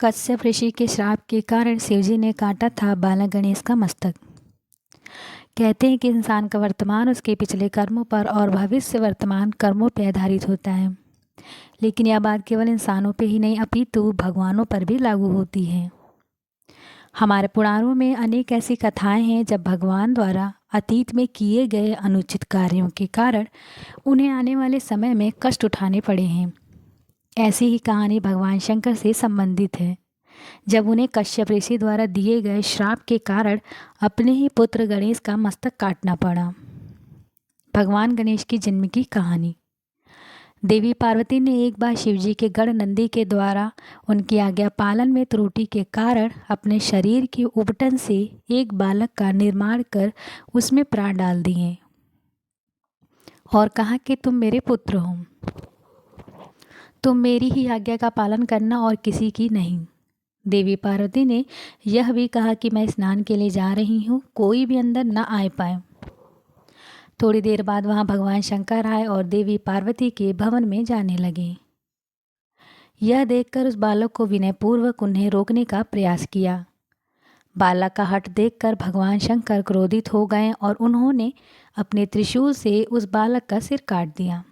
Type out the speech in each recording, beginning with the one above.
कश्यप ऋषि के श्राप के कारण शिवजी ने काटा था बालक गणेश का मस्तक। कहते हैं कि इंसान का वर्तमान उसके पिछले कर्मों पर और भविष्य वर्तमान कर्मों पर आधारित होता है, लेकिन यह बात केवल इंसानों पर ही नहीं अपितु भगवानों पर भी लागू होती है। हमारे पुराणों में अनेक ऐसी कथाएं हैं जब भगवान द्वारा अतीत में किए गए अनुचित कार्यों के कारण उन्हें आने वाले समय में कष्ट उठाने पड़े हैं। ऐसी ही कहानी भगवान शंकर से संबंधित है, जब उन्हें कश्यप ऋषि द्वारा दिए गए श्राप के कारण अपने ही पुत्र गणेश का मस्तक काटना पड़ा। भगवान गणेश की जन्म की कहानी। देवी पार्वती ने एक बार शिवजी के गढ़ नंदी के द्वारा उनकी आज्ञा पालन में त्रुटि के कारण अपने शरीर की उबटन से एक बालक का निर्माण कर उसमें प्राण डाल दिए और कहा कि तुम मेरे पुत्र हो, तुम मेरी ही आज्ञा का पालन करना और किसी की नहीं। देवी पार्वती ने यह भी कहा कि मैं स्नान के लिए जा रही हूँ, कोई भी अंदर न आ पाए। थोड़ी देर बाद वहाँ भगवान शंकर आए और देवी पार्वती के भवन में जाने लगे। यह देखकर उस बालक को विनयपूर्वक उन्हें रोकने का प्रयास किया। बालक का हठ देखकर भगवान शंकर क्रोधित हो गए और उन्होंने अपने त्रिशूल से उस बालक का सिर काट दिया।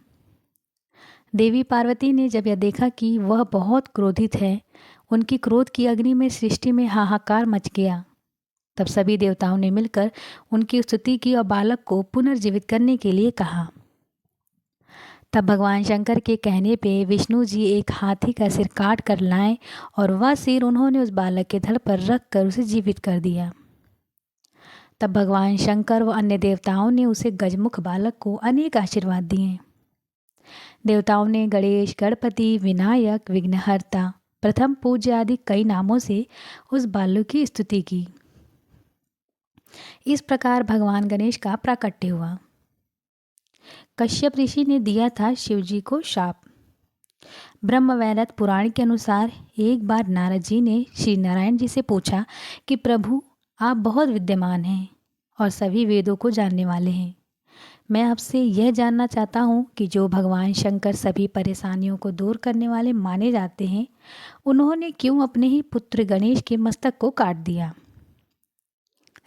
देवी पार्वती ने जब यह देखा कि वह बहुत क्रोधित है, उनकी क्रोध की अग्नि में सृष्टि में हाहाकार मच गया। तब सभी देवताओं ने मिलकर उनकी स्तुति की और बालक को पुनर्जीवित करने के लिए कहा। तब भगवान शंकर के कहने पे विष्णु जी एक हाथी का सिर काट कर लाए और वह सिर उन्होंने उस बालक के धड़ पर रख कर उसे जीवित कर दिया। तब भगवान शंकर व अन्य देवताओं ने उसे गजमुख बालक को अनेक आशीर्वाद दिए। देवताओं ने गणेश, गणपति, विनायक, विघ्नहर्ता, प्रथम पूज्य आदि कई नामों से उस बालक की स्तुति की। इस प्रकार भगवान गणेश का प्राकट्य हुआ। कश्यप ऋषि ने दिया था शिवजी को शाप। ब्रह्मवैवर्त पुराण के अनुसार एक बार नारद जी ने श्री नारायण जी से पूछा कि प्रभु, आप बहुत विद्यमान हैं और सभी वेदों को जानने वाले हैं। मैं आपसे यह जानना चाहता हूँ कि जो भगवान शंकर सभी परेशानियों को दूर करने वाले माने जाते हैं, उन्होंने क्यों अपने ही पुत्र गणेश के मस्तक को काट दिया।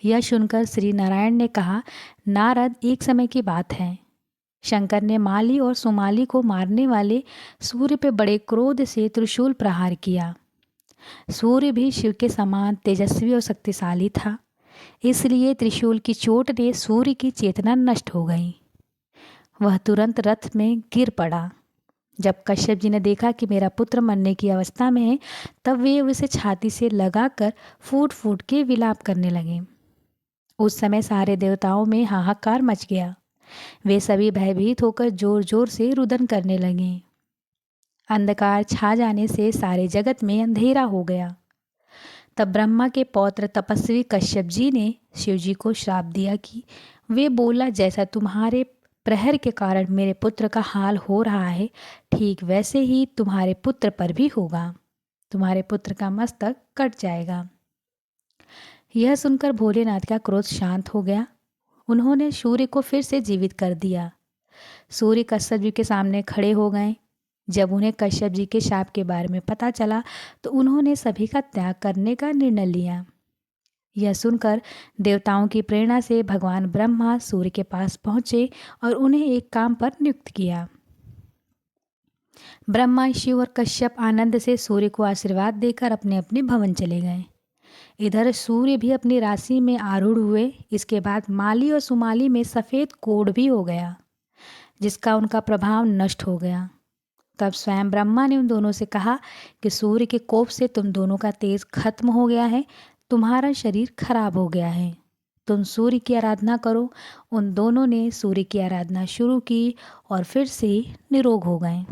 यह सुनकर श्री नारायण ने कहा, नारद, एक समय की बात है। शंकर ने माली और सुमाली को मारने वाले सूर्य पे बड़े क्रोध से त्रिशूल प्रहार किया। सूर्य भी शिव के समान तेजस्वी और शक्तिशाली था, इसलिए त्रिशूल की चोट ने सूर्य की चेतना नष्ट हो गई। वह तुरंत रथ में गिर पड़ा। जब कश्यप जी ने देखा कि मेरा पुत्र मरने की अवस्था में है, तब वे उसे छाती से लगाकर फूट फूट के विलाप करने लगे। उस समय सारे देवताओं में हाहाकार मच गया। वे सभी भयभीत होकर जोर जोर से रुदन करने लगे। अंधकार छा जाने से सारे जगत में अंधेरा हो गया। तब ब्रह्मा के पौत्र तपस्वी कश्यप जी ने शिवजी को श्राप दिया कि वे बोला, जैसा तुम्हारे प्रहर के कारण मेरे पुत्र का हाल हो रहा है, ठीक वैसे ही तुम्हारे पुत्र पर भी होगा। तुम्हारे पुत्र का मस्तक कट जाएगा। यह सुनकर भोलेनाथ का क्रोध शांत हो गया। उन्होंने सूर्य को फिर से जीवित कर दिया। सूर्य कश्यप जी के सामने खड़े हो गए। जब उन्हें कश्यप जी के शाप के बारे में पता चला तो उन्होंने सभी का त्याग करने का निर्णय लिया। यह सुनकर देवताओं की प्रेरणा से भगवान ब्रह्मा सूर्य के पास पहुँचे और उन्हें एक काम पर नियुक्त किया। ब्रह्मा, शिव और कश्यप आनंद से सूर्य को आशीर्वाद देकर अपने अपने भवन चले गए। इधर सूर्य भी अपनी राशि में आरूढ़ हुए। इसके बाद माली और सुमाली में सफ़ेद कोढ़ भी हो गया, जिसका उनका प्रभाव नष्ट हो गया। तब स्वयं ब्रह्मा ने उन दोनों से कहा कि सूर्य के कोप से तुम दोनों का तेज खत्म हो गया है, तुम्हारा शरीर खराब हो गया है, तुम सूर्य की आराधना करो। उन दोनों ने सूर्य की आराधना शुरू की और फिर से निरोग हो गए।